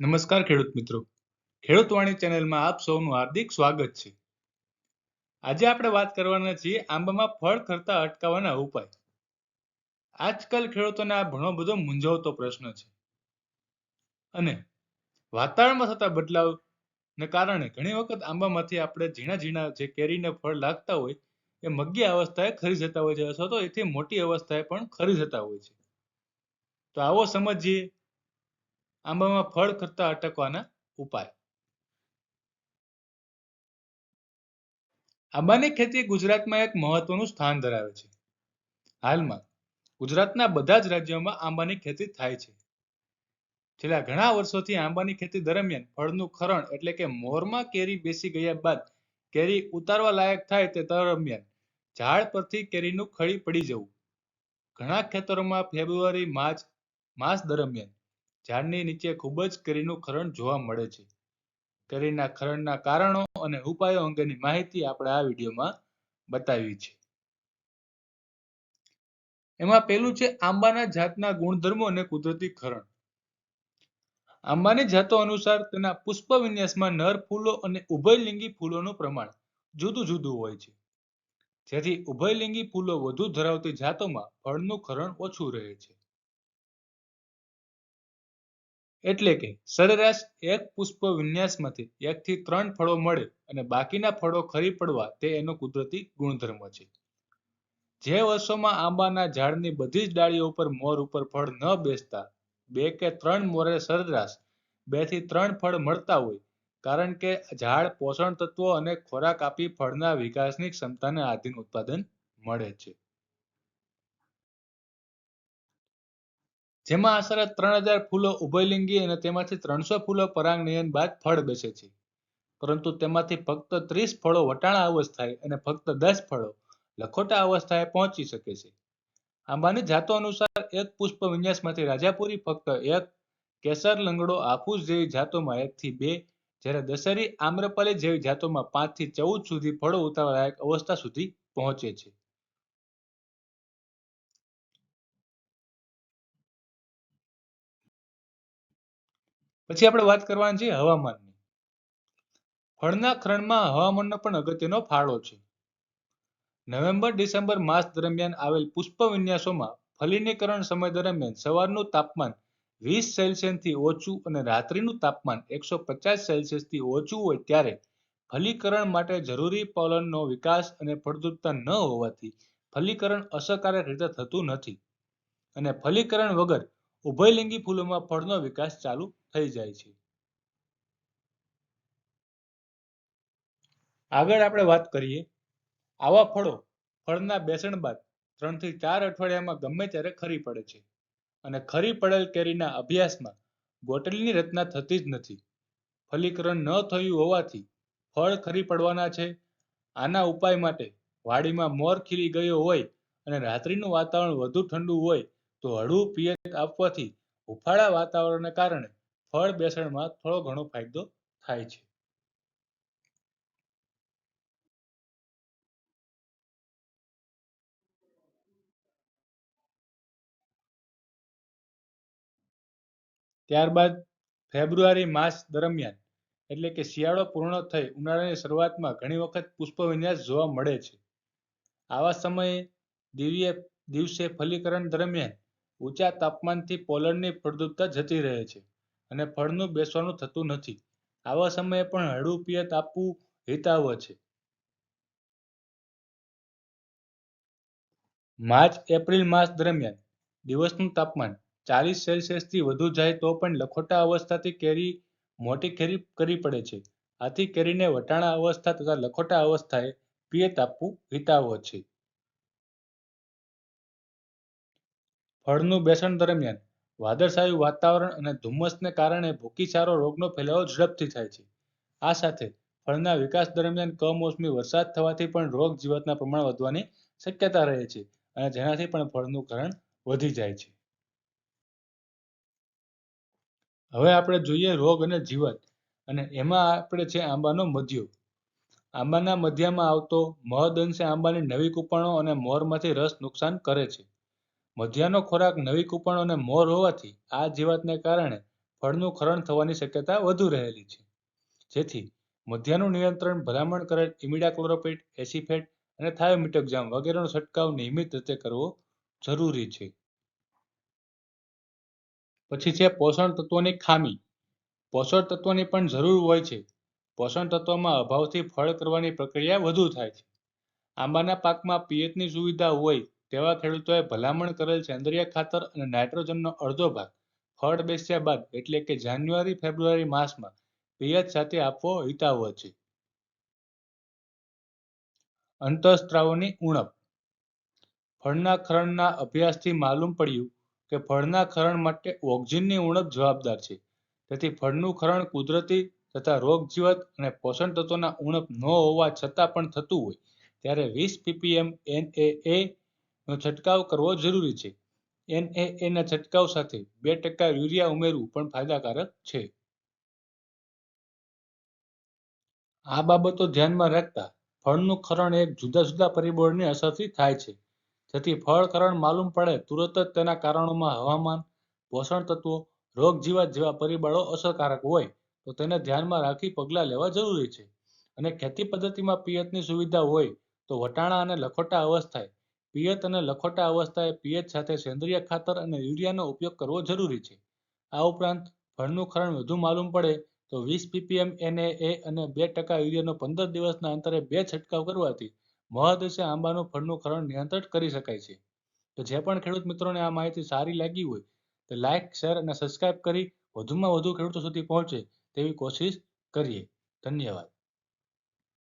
નમસ્કાર ખેડૂત મિત્રો. ખેડૂત વાણી ચેનલમાં આપ સૌનું હાર્દિક સ્વાગત છે. આજે આપણે વાત કરવાના છીએ આંબામાં ફળ ખરતા અટકાવવાના ઉપાય. આજકાલ ખેડૂતોને આ ઘણો બધો મૂંઝવતો પ્રશ્ન છે. અને વાતાવરણમાં થતા બદલાવને કારણે ઘણી વખત આંબામાંથી આપણે ઝીણા ઝીણા જે કેરીને ફળ લાગતા હોય એ મગ્ગી અવસ્થાએ ખરી જતા હોય છે અથવા તો એથી મોટી અવસ્થાએ પણ ખરી જતા હોય છે. તો આવો સમજીએ આંબામાં ફળ ખરતા અટકવાના ઉપાય. આંબાની ખેતી ગુજરાતમાં એક મહત્વનું સ્થાન ધરાવે છે. હાલમાં ગુજરાતના બધા જ રાજ્યોમાં આંબાની ખેતી થાય છે. છેલ્લા ઘણા વર્ષોથી આંબાની ખેતી દરમિયાન ફળનું ખરણ એટલે કે મોરમાં કેરી બેસી ગયા બાદ કેરી ઉતારવા લાયક થાય તે દરમિયાન ઝાડ પરથી કેરીનું ખળી પડી જવું. ઘણા ખેતરોમાં ફેબ્રુઆરી માસ દરમિયાન ઝાડની નીચે ખૂબ જ કેરીનું ખરણ જોવા મળે છે. કેરીના ખરણના કારણો અને ઉપાયો અંગેની માહિતી આપણે આ વિડીયોમાં બતાવી છે. એમાં પહેલું છે આંબાના જાતના ગુણધર્મો અને કુદરતી ખરણ. આંબાની જાતો અનુસાર તેના પુષ્પ વિન્યાસમાં નર ફૂલો અને ઉભયલિંગી ફૂલોનું પ્રમાણ જુદું જુદું હોય છે. જેથી ઉભયલિંગી ફૂલો વધુ ધરાવતી જાતોમાં ફળનું ખરણ ઓછું રહે છે. એટલે કે સરેરાશ એક પુષ્પ વિન્યાસમાંથી 1 થી 3 ફળો મળે અને બાકીના ફળો ખરી પડવા તે એનો કુદરતી ગુણધર્મ છે. જે વર્ષોમાં આંબાના ઝાડની બધી જ ડાળીઓ ઉપર મોર ઉપર ફળ ન બેસતા 2 કે 3 મોરે સરેરાશ 2 થી 3 ફળ મળતા હોય, કારણ કે ઝાડ પોષણ તત્વો અને ખોરાક આપી ફળના વિકાસની ક્ષમતાને આધીન ઉત્પાદન મળે છે. જેમાં આશરે 3000 ફૂલો ઉભયલિંગી અને તેમાંથી 300 ફૂલો પરાગનયન બાદ ફળ બેસે છે. પરંતુ તેમાંથી ફક્ત 30 ફળો વટાણા અવસ્થાએ અને ફક્ત 10 ફળો લખોટા અવસ્થાએ પહોંચી શકે છે. આંબાની જાતો અનુસાર એક પુષ્પ વિન્યાસમાંથી રાજાપુરી ફક્ત 1, કેસર, લંગડો, હાફૂસ જેવી જાતોમાં 1 થી 2, જ્યારે દશેરી, આમ્રપાલી જેવી જાતોમાં 5 થી 14 સુધી ફળો ઉતારવા લાયક અવસ્થા સુધી પહોંચે છે. પછી આપણે વાત કરવાની છે હવામાનની. ફળના ખરણમાં હવામાનનો પણ અગત્યનો ફાળો છે. નવેમ્બર-ડિસેમ્બર માસ દરમિયાન આવેલ પુષ્પ વિન્યાસોમાં ફલિનીકરણ સમય દરમિયાન સવારનું તાપમાન 20 સેલ્સિયસથી ઓછું અને રાત્રિનું તાપમાન 150 સેલ્સિયસથી ઓછું હોય ત્યારે ફલીકરણ માટે જરૂરી પોલનનો વિકાસ અને ફળદ્રુપતા ન હોવાથી ફલીકરણ અસરકારક રીતે થતું નથી અને ફલીકરણ વગર ઉભયલિંગી ફૂલોમાં ફળનો વિકાસ ચાલુ થઈ જાય છે. આગળ આપણે વાત કરીએ. આવા ફળના બેસણ બાદ 3 થી 4 અઠવાડિયામાં ગમે ત્યારે ખરી પડે છે અને ખરી પડેલ કેરીના અભ્યાસમાં ગોટલીની રચના થતી જ નથી. ફલીકરણ ન થયું હોવાથી ફળ ખરી પડવાના છે. આના ઉપાય માટે વાડીમાં મોર ખીલી ગયો હોય અને રાત્રિનું વાતાવરણ વધુ ઠંડુ હોય તો હળવું પિયત આપવાથી હુંફાળા વાતાવરણને કારણે ફળ બેસણમાં થોડો ઘણો ફાયદો થાય છે. ત્યારબાદ ફેબ્રુઆરી માસ દરમિયાન એટલે કે શિયાળો પૂર્ણ થઈ ઉનાળાની શરૂઆતમાં ઘણી વખત પુષ્પ વિન્યાસ જોવા મળે છે. આવા સમયે દિવસે ફલીકરણ દરમિયાન ઊંચા તાપમાનથી પોલનની ફળદ્રુપતા જતી રહે છે અને ફળનું બેસવાનું થતું નથી. આવા સમયે પણ હળવું પિયત આપવું હિતાવહ છે. માર્ચ-એપ્રિલ માસ દરમિયાન દિવસનું તાપમાન 40 સેલ્સિયસથી વધુ જાય તો પણ લખોટા અવસ્થાથી કેરી મોટી કરી પડે છે. આથી કેરીને વટાણા અવસ્થા તથા લખોટા અવસ્થાએ પિયત આપવું હિતાવહ છે. ફળનું બેસણ દરમિયાન વાદળછાયું વાતાવરણ અને ધુમ્મસને કારણે ભૂકીચારો રોગનો ફેલાવો ઝડપથી થાય છે. આ સાથે ફળના વિકાસ દરમિયાન કમોસમી વરસાદ થવાથી પણ રોગ જીવાતના પ્રમાણ વધવાની શક્યતા રહે છે અને જેનાથી પણ ફળનું ખરણ વધી જાય છે. હવે આપણે જોઈએ રોગ અને જીવાત, અને એમાં આપણે છે આંબાનો મધ્યો. આંબાના મધ્યમાં આવતો મહદઅંશે આંબાની નવી કૂંપણો અને મોરમાંથી રસ નુકસાન કરે છે. મધ્યાનો ખોરાક નવી કૂંપણો અને મોર હોવાથી આ જીવાતને કારણે ફળનું ખરણ થવાની શક્યતા વધુ રહેલી છે. જેથી મધ્યનું નિયંત્રણ ભલામણ કરેલ ઇમિડાક્લોપ્રિડ, એસિફેટ અને થાયોમિટોક્ઝામ વગેરેનો છંટકાવ નિયમિત રીતે કરવો જરૂરી છે. પછી છે પોષણ તત્વોની ખામી. પોષણ તત્વોની પણ જરૂર હોય છે. પોષણ તત્વોમાં અભાવથી ફળ કરવાની પ્રક્રિયા વધુ થાય છે. આંબાના પાકમાં પિયતની સુવિધા હોય તેવા ખેડૂતોએ ભલામણ કરેલ સેન્દ્રિય ખાતર અને નાઇટ્રોજનનો અડધો ભાગ ફળ બેસ્યા બાદ એટલે કે જાન્યુઆરી-ફેબ્રુઆરી માસમાં પિયત સાથે આપવો હિતાવહ છે. અંતઃસ્ત્રાવોની ઉણપ. ફળના ખરણના અભ્યાસથી માલુમ પડ્યું કે ફળના ખરણ માટે ઓક્ઝિનની ઉણપ જવાબદાર છે. તેથી ફળનું ખરણ કુદરતી તથા રોગજીવત અને પોષણ તત્વોના ઉણપ ન હોવા છતાં પણ થતું હોય ત્યારે 20 ppm NAA નો છંટકાવ કરવો જરૂરી છે. NAA ના છંટકાવ સાથે 2% યુરિયા ઉમેરવું પણ ફાયદાકારક છે. આ બાબતો ધ્યાનમાં રાખતા ફળનું ખરણ એક જુદા જુદા પરિબળોની અસરથી થાય છે. જેથી ફળ ખરણ માલુમ પડે તુરત જ તેના કારણોમાં હવામાન, પોષણ તત્વો, રોગજીવાત જેવા પરિબળો અસરકારક હોય તો તેને ધ્યાનમાં રાખી પગલાં લેવા જરૂરી છે. અને ખેતી પદ્ધતિમાં પિયતની સુવિધા હોય તો વટાણા અને લખોટા અવસ્થાએ પિયત અને લખોટા અવસ્થાએ પિયત સાથે સેન્દ્રિય ખાતર અને યુરિયાનો ઉપયોગ કરવો જરૂરી છે. આ ઉપરાંત ફળનું ખરણ વધુ માલુમ પડે તો 20 ppm NAA અને 2% યુરિયાનો 15 દિવસના અંતરે 2 છંટકાવ કરવાથી મહદઅંશે આંબાનું ફળનું ખરણ નિયંત્રિત કરી શકાય છે. તો જે પણ ખેડૂત મિત્રોને આ માહિતી સારી લાગી હોય તો લાઇક, શેર અને સબસ્ક્રાઇબ કરી વધુમાં વધુ ખેડૂતો સુધી પહોંચે તેવી કોશિશ કરીએ. ધન્યવાદ.